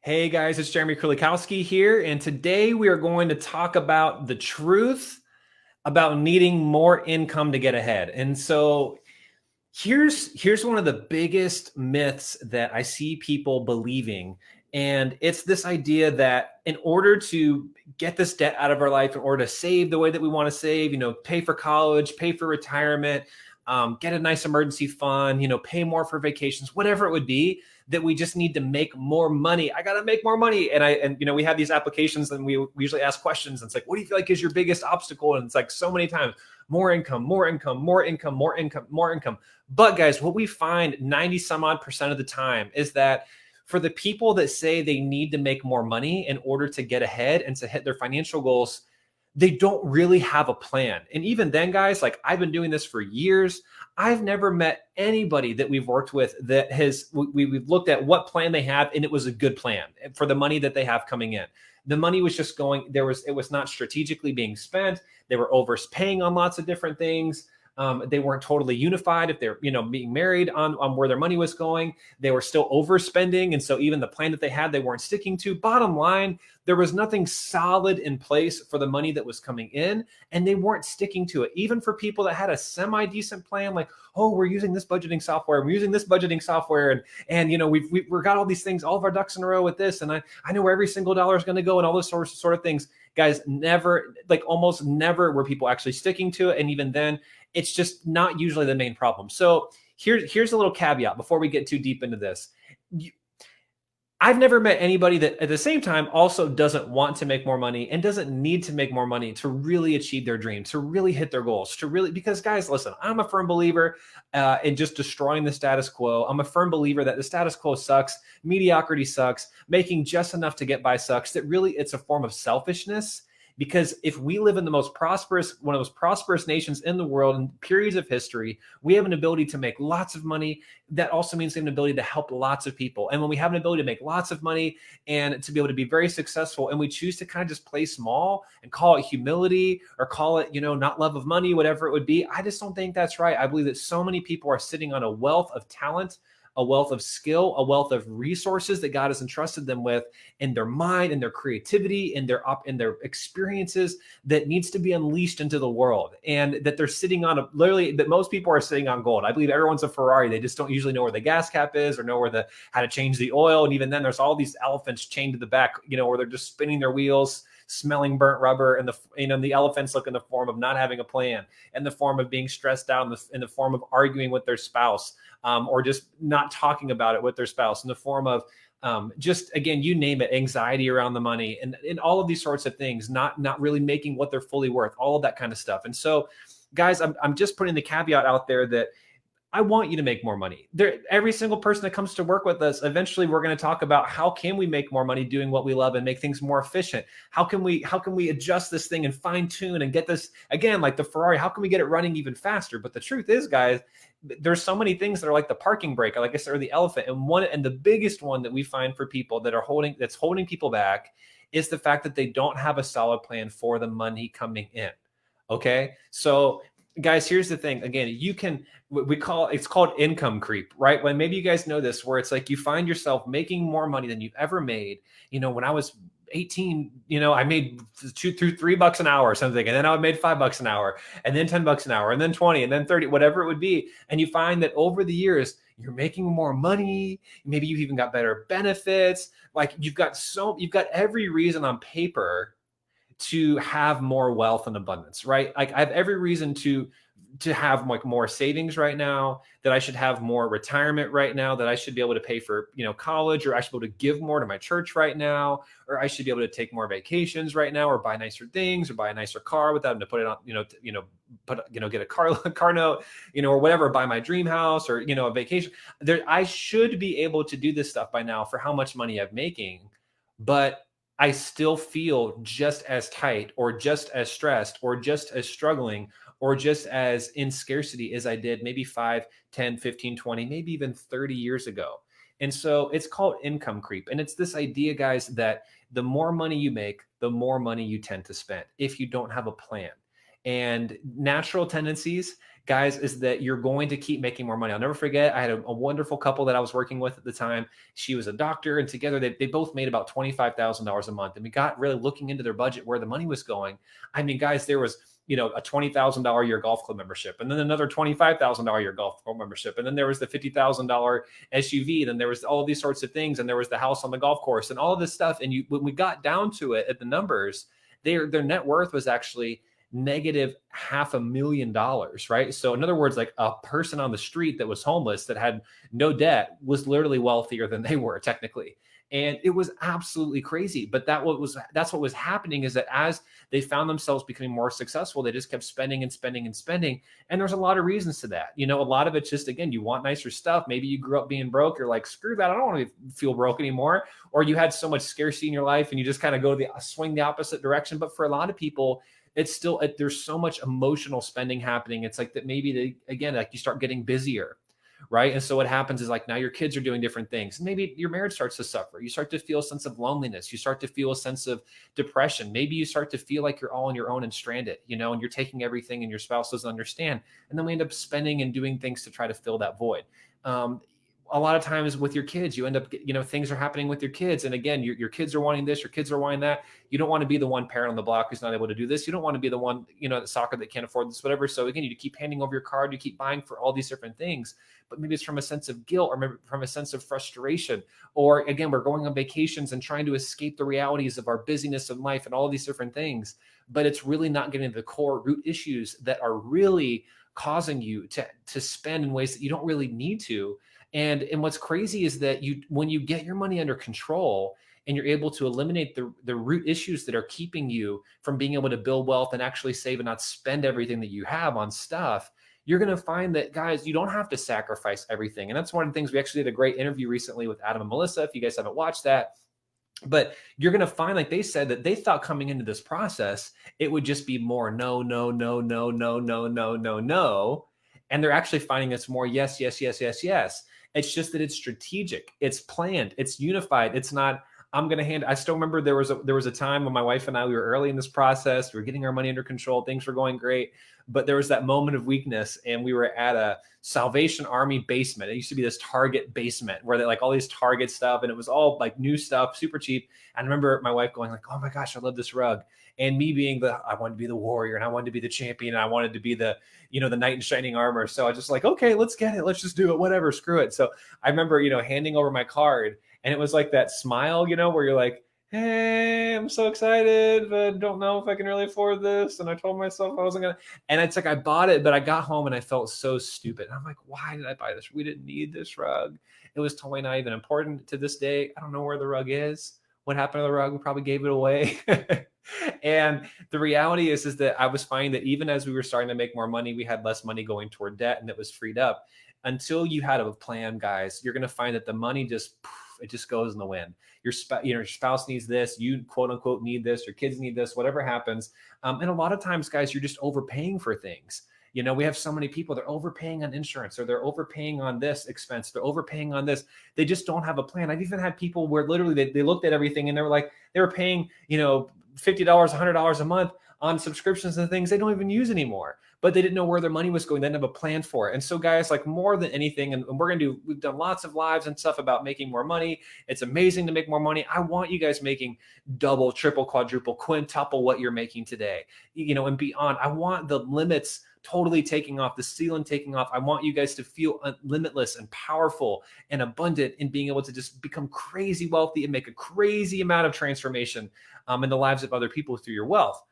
Hey guys, it's Jeremy Krulikowski here, and today we are going to talk about the truth about needing more income to get ahead. And so here's one of the biggest myths that I see people believing, and it's this idea that in order to get this debt out of our life, in order to save the way that we want to save, pay for college, pay for retirement, get a nice emergency fund, pay more for vacations, whatever it would be, that we just need to make more money. I got to make more money. And we have these applications and we usually ask questions. And it's like, what do you feel like is your biggest obstacle? And it's like so many times, more income, more income, more income, more income, more income. But guys, what we find 90 some odd percent of the time is that for the people that say they need to make more money in order to get ahead and to hit their financial goals, they don't really have a plan. And even then, guys, like I've been doing this for years. I've never met anybody that we've worked with that we've looked at what plan they have, and it was a good plan for the money that they have coming in. The money was just going, it was not strategically being spent. They were overpaying on lots of different things. They weren't totally unified if they're, being married on where their money was going. They were still overspending. And so even the plan that they had, they weren't sticking to. Bottom line, there was nothing solid in place for the money that was coming in, and they weren't sticking to it. Even for people that had a semi-decent plan, like, oh, we're using this budgeting software, and we've got all these things, all of our ducks in a row with this, and I know where every single dollar is going to go, and all those sort of things. Guys, never, like almost never were people actually sticking to it. And even then, it's just not usually the main problem. So here's a little caveat before we get too deep into this. I've never met anybody that at the same time also doesn't want to make more money and doesn't need to make more money to really achieve their dreams, to really hit their goals, because guys, listen, I'm a firm believer in just destroying the status quo. I'm a firm believer that the status quo sucks. Mediocrity sucks. Making just enough to get by sucks. That really it's a form of selfishness. Because if we live in one of the most prosperous nations in the world in periods of history, we have an ability to make lots of money. That also means we have an ability to help lots of people. And when we have an ability to make lots of money and to be able to be very successful, and we choose to kind of just play small and call it humility or call it, not love of money, whatever it would be, I just don't think that's right. I believe that so many people are sitting on a wealth of talent, a wealth of skill, a wealth of resources that God has entrusted them with in their mind and their creativity and their experiences that needs to be unleashed into the world. And that they're sitting on that most people are sitting on gold. I believe everyone's a Ferrari. They just don't usually know where the gas cap is or know how to change the oil. And even then there's all these elephants chained to the back, where they're just spinning their wheels, smelling burnt rubber, and the elephants look in the form of not having a plan, in the form of being stressed out, in the form of arguing with their spouse, or just not talking about it with their spouse, in the form of just, again, you name it, anxiety around the money, and all of these sorts of things, not really making what they're fully worth, all of that kind of stuff. And so, guys, I'm just putting the caveat out there that I want you to make more money. Every single person that comes to work with us, eventually we're going to talk about how can we make more money doing what we love and make things more efficient? How can we adjust this thing and fine tune and get this, again, like the Ferrari, how can we get it running even faster? But the truth is, guys, there's so many things that are like the parking brake, like I said, or the elephant. And the biggest one that we find for people that's holding people back is the fact that they don't have a solid plan for the money coming in. Okay. So guys, here's the thing. Again, it's called income creep, right? When maybe you guys know this, where it's like you find yourself making more money than you've ever made. When I was 18, I made $3 an hour or something. And then I made $5 an hour, and then $10 an hour, and then 20, and then 30, whatever it would be. And you find that over the years, you're making more money. Maybe you've even got better benefits. Like you've got every reason on paper to have more wealth and abundance, right? Like I have every reason to have like more savings right now, that I should have more retirement right now, that I should be able to pay for, college, or I should be able to give more to my church right now, or I should be able to take more vacations right now, or buy nicer things, or buy a nicer car without having to put it on, get a car note, or whatever, buy my dream house, or, a vacation. I should be able to do this stuff by now for how much money I'm making, but I still feel just as tight, or just as stressed, or just as struggling, or just as in scarcity as I did maybe 5, 10, 15, 20, maybe even 30 years ago. And so it's called income creep. And it's this idea, guys, that the more money you make, the more money you tend to spend if you don't have a plan. And natural tendencies, guys, is that you're going to keep making more money. I'll never forget, I had a wonderful couple that I was working with at the time. She was a doctor, and together they both made about $25,000 a month. And we got really looking into their budget, where the money was going. I mean, guys, there was, a $20,000 a year golf club membership, and then another $25,000 a year golf club membership. And then there was the $50,000 SUV. Then there was all these sorts of things. And there was the house on the golf course and all of this stuff. And when we got down to it at the numbers, their net worth was actually negative $500,000, right? So in other words, like a person on the street that was homeless, that had no debt, was literally wealthier than they were technically. And it was absolutely crazy. But that's what was happening, is that as they found themselves becoming more successful, they just kept spending and spending and spending. And there's a lot of reasons to that. A lot of it's just, again, you want nicer stuff. Maybe you grew up being broke. You're like, screw that, I don't want to feel broke anymore. Or you had so much scarcity in your life and you just kind of swing the opposite direction. But for a lot of people, it's still, there's so much emotional spending happening. It's like that, maybe again, like you start getting busier, right? And so what happens is, like, now your kids are doing different things. Maybe your marriage starts to suffer. You start to feel a sense of loneliness. You start to feel a sense of depression. Maybe you start to feel like you're all on your own and stranded, and you're taking everything and your spouse doesn't understand. And then we end up spending and doing things to try to fill that void. A lot of times with your kids, you end up, things are happening with your kids. And again, your kids are wanting this, your kids are wanting that. You don't want to be the one parent on the block who's not able to do this. You don't want to be the one, at soccer that can't afford this, whatever. So again, you keep handing over your card, you keep buying for all these different things, but maybe it's from a sense of guilt, or maybe from a sense of frustration. Or again, we're going on vacations and trying to escape the realities of our busyness of life and all of these different things. But it's really not getting to the core root issues that are really causing you to spend in ways that you don't really need to. And what's crazy is that when you get your money under control and you're able to eliminate the root issues that are keeping you from being able to build wealth and actually save and not spend everything that you have on stuff, you're going to find that, guys, you don't have to sacrifice everything. And that's one of the things, we actually did a great interview recently with Adam and Melissa, if you guys haven't watched that. But you're going to find, like they said, that they thought coming into this process, it would just be more no, no, no, no, no, no, no, no, no. And they're actually finding it's more yes, yes, yes, yes, yes. It's just that it's strategic, it's planned, it's unified. It's not, I still remember there was a time when my wife and I, we were early in this process, we were getting our money under control, things were going great, but there was that moment of weakness, and we were at a Salvation Army basement. It used to be this Target basement where they like all these Target stuff, and it was all like new stuff, super cheap. And I remember my wife going like, oh my gosh, I love this rug. And me being I wanted to be the warrior, and I wanted to be the champion, and I wanted to be the knight in shining armor. So I just like, okay, let's get it. Let's just do it. Whatever, screw it. So I remember, handing over my card, and it was like that smile, where you're like, hey, I'm so excited, but don't know if I can really afford this. And I told myself I wasn't going to, and it's like, I bought it, but I got home and I felt so stupid. And I'm like, why did I buy this? We didn't need this rug. It was totally not even important to this day. I don't know where the rug is. What happened to the rug? We probably gave it away. And the reality is that I was finding that even as we were starting to make more money, we had less money going toward debt, and it was freed up. Until you had a plan, guys, you're going to find that the money it just goes in the wind. Your spouse needs this, you quote unquote need this, your kids need this, whatever happens. And a lot of times, guys, you're just overpaying for things. We have so many people, they're overpaying on insurance, or they're overpaying on this expense, they're overpaying on this. They just don't have a plan. I've even had people where literally they looked at everything and they were like, they were paying, $50, $100 a month on subscriptions and things they don't even use anymore, but they didn't know where their money was going. They didn't have a plan for it. And so, guys, like more than anything, and we've done lots of lives and stuff about making more money. It's amazing to make more money. I want you guys making double, triple, quadruple, quintuple what you're making today, and beyond. I want the limits totally taking off, the ceiling taking off. I want you guys to feel limitless and powerful and abundant in being able to just become crazy wealthy and make a crazy amount of transformation in the lives of other people through your wealth.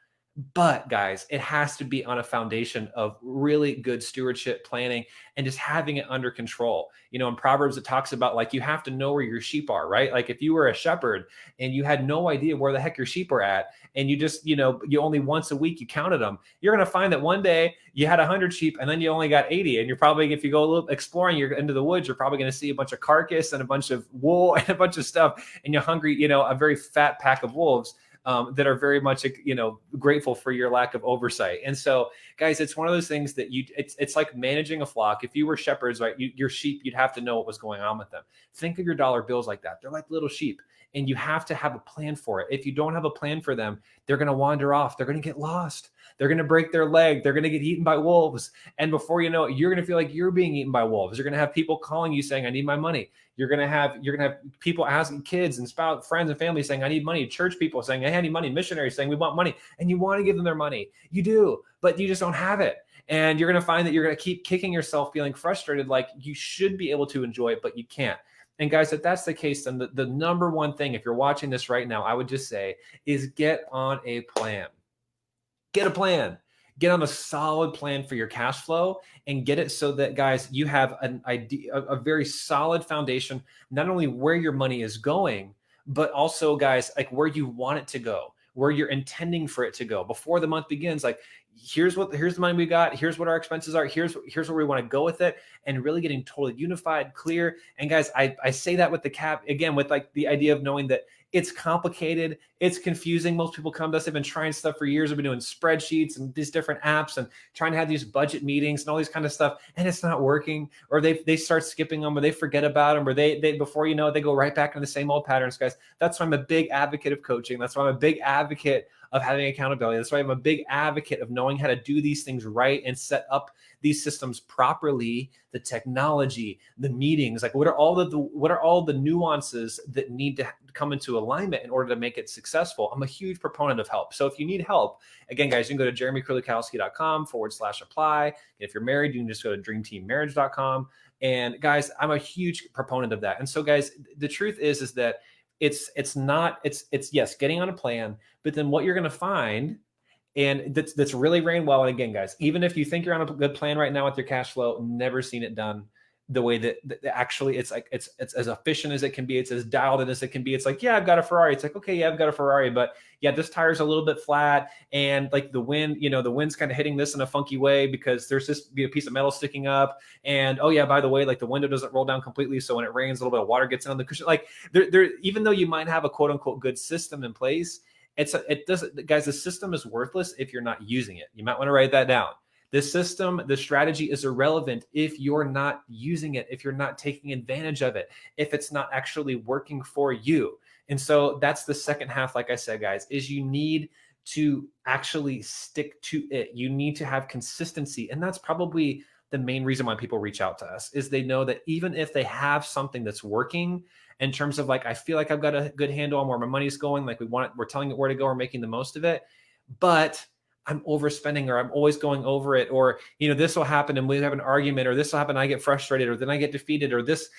But guys, it has to be on a foundation of really good stewardship, planning, and just having it under control. In Proverbs, it talks about like, you have to know where your sheep are, right? Like if you were a shepherd and you had no idea where the heck your sheep are at, and you just, you only once a week you counted them, you're going to find that one day you had 100 sheep and then you only got 80. And you're probably, if you go a little exploring, you're into the woods, you're probably going to see a bunch of carcass and a bunch of wool and a bunch of stuff. And you're hungry, a very fat pack of wolves. That are very much, grateful for your lack of oversight. And so, guys, it's one of those things that it's like managing a flock. If you were shepherds, right, your sheep, you'd have to know what was going on with them. Think of your dollar bills like that. They're like little sheep, and you have to have a plan for it. If you don't have a plan for them, they're going to wander off. They're going to get lost. They're going to break their leg. They're going to get eaten by wolves. And before you know it, you're going to feel like you're being eaten by wolves. You're going to have people calling you saying, I need my money. You're going to have people asking kids and spouse, friends and family saying, I need money. Church people saying, I need money. Missionaries saying, we want money. And you want to give them their money. You do, but you just don't have it. And you're going to find that you're going to keep kicking yourself, feeling frustrated, like you should be able to enjoy it, but you can't. And guys, if that's the case, then the number one thing, if you're watching this right now, I would just say is get on a plan. Get a plan. Get on a solid plan for your cash flow and get it so that, guys, you have an idea, a very solid foundation, not only where your money is going, but also, guys, like where you want it to go, where you're intending for it to go before the month begins. Like, here's the money we got. Here's what our expenses are. Here's where we want to go with it, and really getting totally unified, clear. And guys, I say that with the cap again, with like the idea of knowing that it's complicated. It's confusing. Most people come to us, they've been trying stuff for years. They've been doing spreadsheets and these different apps and trying to have these budget meetings and all these kind of stuff. And it's not working, or they start skipping them, or they forget about them, or they before you know it, they go right back into the same old patterns, guys. That's why I'm a big advocate of coaching. That's why I'm a big advocate of having accountability. That's why I'm a big advocate of knowing how to do these things right and set up these systems properly, the technology, the meetings, like what are all the nuances that need to come into alignment in order to make it successful. I'm a huge proponent of help. So if you need help, again, guys, you can go to jeremykurlikowski.com/apply. And if you're married, you can just go to dreamteammarriage.com. And guys, I'm a huge proponent of that. And so, guys, the truth is that it's yes, getting on a plan, but then what you're going to find, and that's really ran well. And again, guys, even if you think you're on a good plan right now with your cash flow, never seen it done the way that actually it's like it's as efficient as it can be. It's as dialed in as it can be. It's like, yeah, I've got a Ferrari. It's like, okay, yeah, I've got a Ferrari, but yeah, this tire's a little bit flat, and like the wind's kind of hitting this in a funky way because there's this piece of metal sticking up. And oh yeah, by the way, like the window doesn't roll down completely, so when it rains, a little bit of water gets in on the cushion. Like there, even though you might have a quote unquote good system in place, it doesn't, guys. The system is worthless if you're not using it. You might want to write that down. The system, the strategy is irrelevant if you're not using it, if you're not taking advantage of it, if it's not actually working for you. And so that's the second half, like I said, guys, is you need to actually stick to it. You need to have consistency. And that's probably the main reason why people reach out to us, is they know that even if they have something that's working in terms of like, I feel like I've got a good handle on where my money's going, like we're telling it where to go, or making the most of it, but I'm overspending, or I'm always going over it, or, this will happen and we have an argument, or this will happen and I get frustrated, or then I get defeated, or this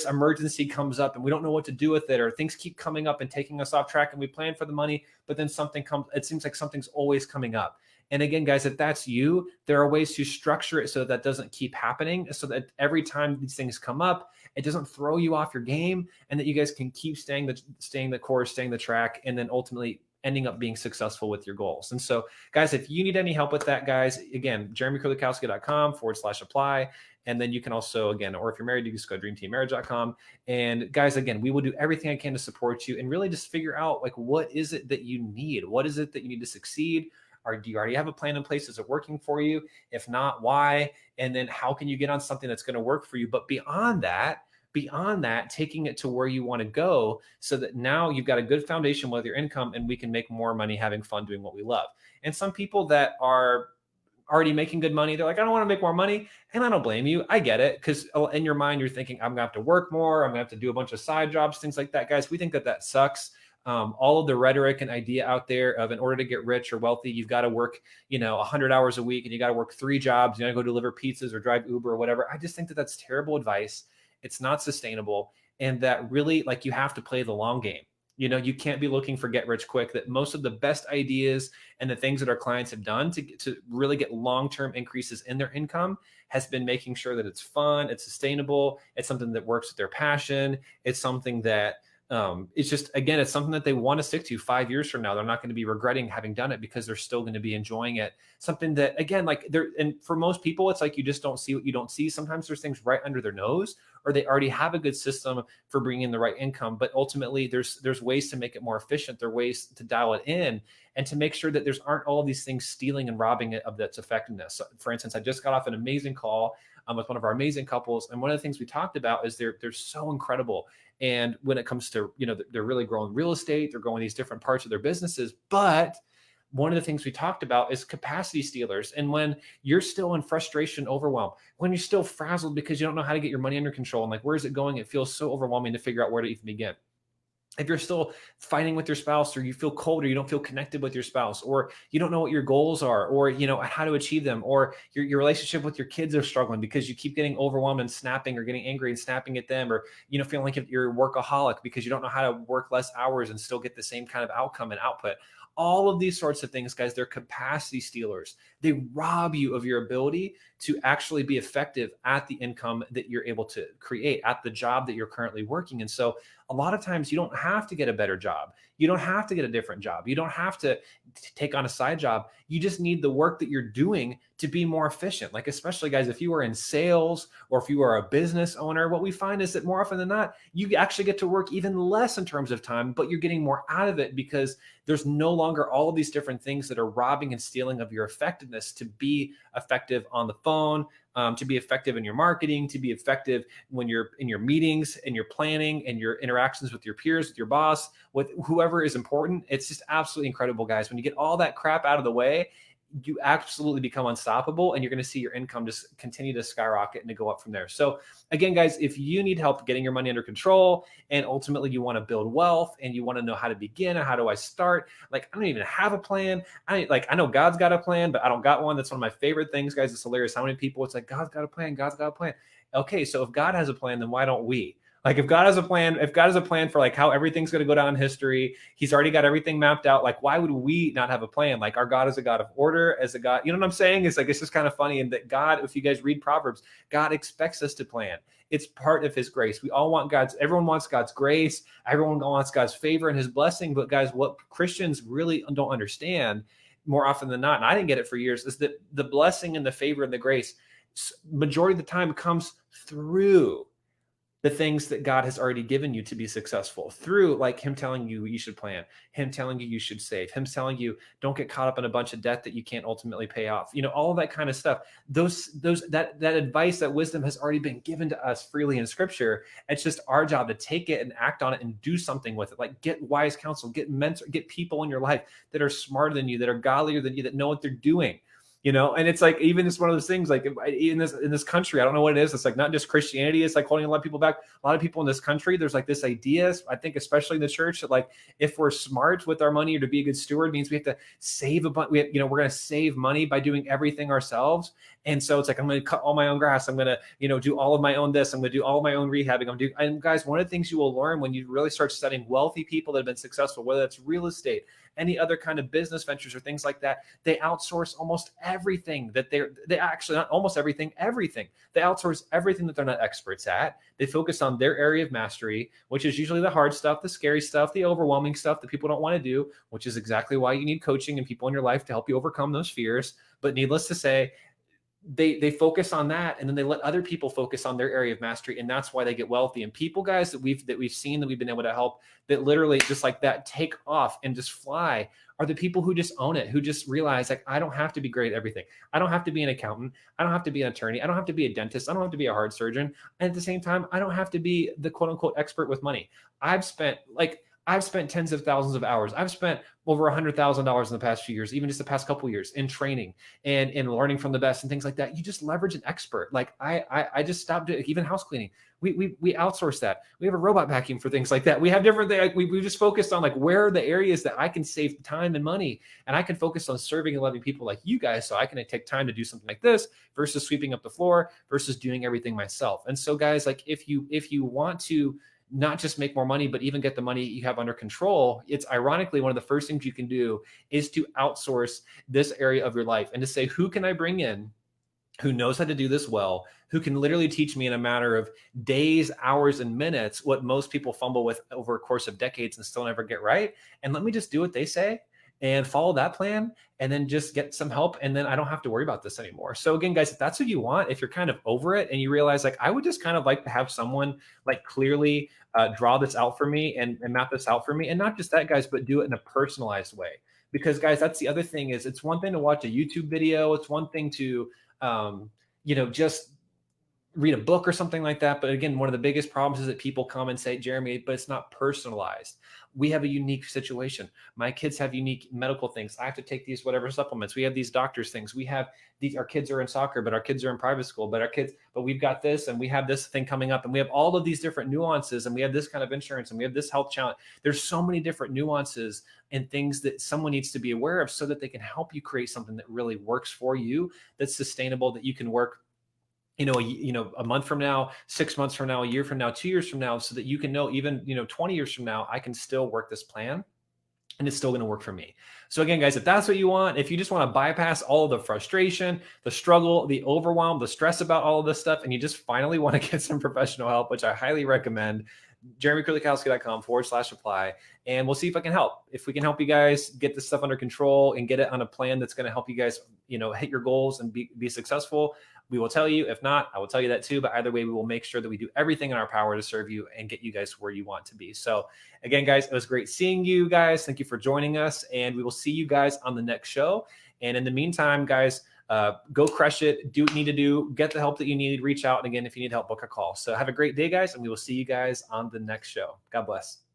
emergency comes up and we don't know what to do with it, or things keep coming up and taking us off track, and we plan for the money, but then something comes. It seems like something's always coming up. And again, guys, if that's you, there are ways to structure it so that doesn't keep happening, so that every time these things come up, it doesn't throw you off your game, and that you guys can keep staying the course, staying the track, and then ultimately ending up being successful with your goals. And so, guys, if you need any help with that, guys, again, jeremykurlikowski.com/apply. And then you can also, again, or if you're married, you can just go to dreamteammarriage.com. And guys, again, we will do everything I can to support you and really just figure out, like, what is it that you need? What is it that you need to succeed? Or do you already have a plan in place? Is it working for you? If not, why? And then how can you get on something that's going to work for you? But beyond that, taking it to where you want to go, so that now you've got a good foundation with your income, and we can make more money having fun doing what we love. And some people that are already making good money, they're like, I don't want to make more money. And I don't blame you. I get it. Because in your mind, you're thinking, I'm going to have to work more. I'm going to have to do a bunch of side jobs, things like that. Guys, we think that sucks. All of the rhetoric and idea out there of, in order to get rich or wealthy, you've got to work, 100 hours a week, and you got to work 3 jobs. You got to go deliver pizzas or drive Uber or whatever. I just think that that's terrible advice. It's not sustainable. And that really, like, you have to play the long game. You can't be looking for get rich quick. That most of the best ideas and the things that our clients have done to really get long-term increases in their income has been making sure that it's fun, it's sustainable, it's something that works with their passion. It's something that it's just, again, it's something that they want to stick to 5 years from now. They're not going to be regretting having done it, because they're still going to be enjoying it. Something that, again, like and for most people, it's like you just don't see what you don't see. Sometimes there's things right under their nose, or they already have a good system for bringing in the right income. But ultimately, there's ways to make it more efficient. There are ways to dial it in and to make sure that there's aren't all of these things stealing and robbing it of its effectiveness. So, for instance, I just got off an amazing call with one of our amazing couples, and one of the things we talked about is they're so incredible. And when it comes to, they're really growing real estate, they're growing these different parts of their businesses, but one of the things we talked about is capacity stealers. And when you're still in frustration, overwhelm, when you're still frazzled because you don't know how to get your money under control and like, where's it going? It feels so overwhelming to figure out where to even begin. If you're still fighting with your spouse, or you feel cold, or you don't feel connected with your spouse, or you don't know what your goals are, or how to achieve them, or your relationship with your kids are struggling because you keep getting overwhelmed and snapping, or getting angry and snapping at them, or feeling like you're a workaholic because you don't know how to work less hours and still get the same kind of outcome and output. All of these sorts of things, guys, they're capacity stealers. They rob you of your ability to actually be effective at the income that you're able to create, at the job that you're currently working. And so a lot of times you don't have to get a better job. You don't have to get a different job. You don't have to take on a side job. You just need the work that you're doing to be more efficient. Like, especially guys, if you are in sales or if you are a business owner, what we find is that more often than not, you actually get to work even less in terms of time, but you're getting more out of it because there's no longer all of these different things that are robbing and stealing of your effectiveness to be effective on the phone, to be effective in your marketing, to be effective when you're in your meetings and your planning and your interactions with your peers, with your boss, with whoever is important. It's just absolutely incredible, guys. When you get all that crap out of the way, you absolutely become unstoppable, and you're going to see your income just continue to skyrocket and to go up from there. So again, guys, if you need help getting your money under control, and ultimately you want to build wealth, and you want to know how to begin, and how do I start? Like, I don't even have a plan. I know God's got a plan, but I don't got one. That's one of my favorite things, guys. It's hilarious how many people, it's like, God's got a plan. God's got a plan. Okay, so if God has a plan, then why don't we? Like, if God has a plan for like how everything's going to go down in history, he's already got everything mapped out. Like, why would we not have a plan? Like, our God is a God of order, as a God, you know what I'm saying? It's like, it's just kind of funny. And that God, if you guys read Proverbs, God expects us to plan. It's part of his grace. We all want everyone wants God's grace. Everyone wants God's favor and his blessing. But guys, what Christians really don't understand more often than not, and I didn't get it for years, is that the blessing and the favor and the grace, majority of the time, comes through the things that God has already given you to be successful, through like him telling you you should plan, him telling you should save, him telling you don't get caught up in a bunch of debt that you can't ultimately pay off. All of that kind of stuff. That advice, that wisdom has already been given to us freely in scripture. It's just our job to take it and act on it and do something with it. Like, get wise counsel, get mentors, get people in your life that are smarter than you, that are godlier than you, that know what they're doing. And it's like, even it's one of those things, like in this country, I don't know what it is. It's like not just Christianity. It's like holding a lot of people back. A lot of people in this country, there's like this idea, I think, especially in the church, that like, if we're smart with our money or to be a good steward, means we have to save a bunch. We're going to save money by doing everything ourselves. And so it's like, I'm going to cut all my own grass. I'm going to, do all of my own this. I'm going to do all of my own rehabbing. And guys, one of the things you will learn when you really start studying wealthy people that have been successful, whether that's real estate, any other kind of business ventures or things like that, they outsource almost everything that they actually, not almost everything. They outsource everything that they're not experts at. They focus on their area of mastery, which is usually the hard stuff, the scary stuff, the overwhelming stuff that people don't want to do, which is exactly why you need coaching and people in your life to help you overcome those fears. But needless to say, they focus on that, and then they let other people focus on their area of mastery, and that's why they get wealthy. And people, guys, that we've seen, that we've been able to help, that literally just like that take off and just fly, are the people who just own it, who just realize, like, I don't have to be great at everything. I don't have to be an accountant. I don't have to be an attorney. I don't have to be a dentist. I don't have to be a heart surgeon. And at the same time, I don't have to be the quote unquote expert with money. I've spent tens of thousands of hours. I've spent over $100,000 in the past few years, even just the past couple of years, in training and in learning from the best and things like that. You just leverage an expert. Like I just stopped doing, even house cleaning. We outsource that. We have a robot vacuum for things like that. We have different things. We just focused on like, where are the areas that I can save time and money, and I can focus on serving and loving people like you guys, so I can take time to do something like this versus sweeping up the floor versus doing everything myself. And so, guys, like, if you want to not just make more money, but even get the money you have under control, it's ironically one of the first things you can do is to outsource this area of your life, and to say, who can I bring in who knows how to do this well, who can literally teach me in a matter of days, hours, and minutes what most people fumble with over a course of decades and still never get right. And let me just do what they say and follow that plan, and then just get some help. And then I don't have to worry about this anymore. So again, guys, if that's what you want, if you're kind of over it and you realize, like, I would just kind of like to have someone like clearly draw this out for me and map this out for me. And not just that, guys, but do it in a personalized way. Because, guys, that's the other thing, is it's one thing to watch a YouTube video. It's one thing to, just read a book or something like that. But again, one of the biggest problems is that people come and say, Jeremy, but it's not personalized. We have a unique situation. My kids have unique medical things. I have to take these whatever supplements. We have these doctors things. We have these, our kids are in soccer, but our kids are in private school, but we've got this and we have this thing coming up and we have all of these different nuances and we have this kind of insurance and we have this health challenge. There's so many different nuances and things that someone needs to be aware of so that they can help you create something that really works for you, that's sustainable, that you can work a month from now, 6 months from now, a year from now, 2 years from now, so that you can know even, 20 years from now, I can still work this plan and it's still going to work for me. So again, guys, if that's what you want, if you just want to bypass all of the frustration, the struggle, the overwhelm, the stress about all of this stuff, and you just finally want to get some professional help, which I highly recommend, jeremykurlikowski.com/apply. And we'll see if I can help. If we can help you guys get this stuff under control and get it on a plan that's going to help you guys, hit your goals and be successful, we will tell you. If not, I will tell you that too. But either way, we will make sure that we do everything in our power to serve you and get you guys where you want to be. So again, guys, it was great seeing you guys. Thank you for joining us. And we will see you guys on the next show. And in the meantime, guys, go crush it. Do what you need to do. Get the help that you need. Reach out. And again, if you need help, book a call. So have a great day, guys. And we will see you guys on the next show. God bless.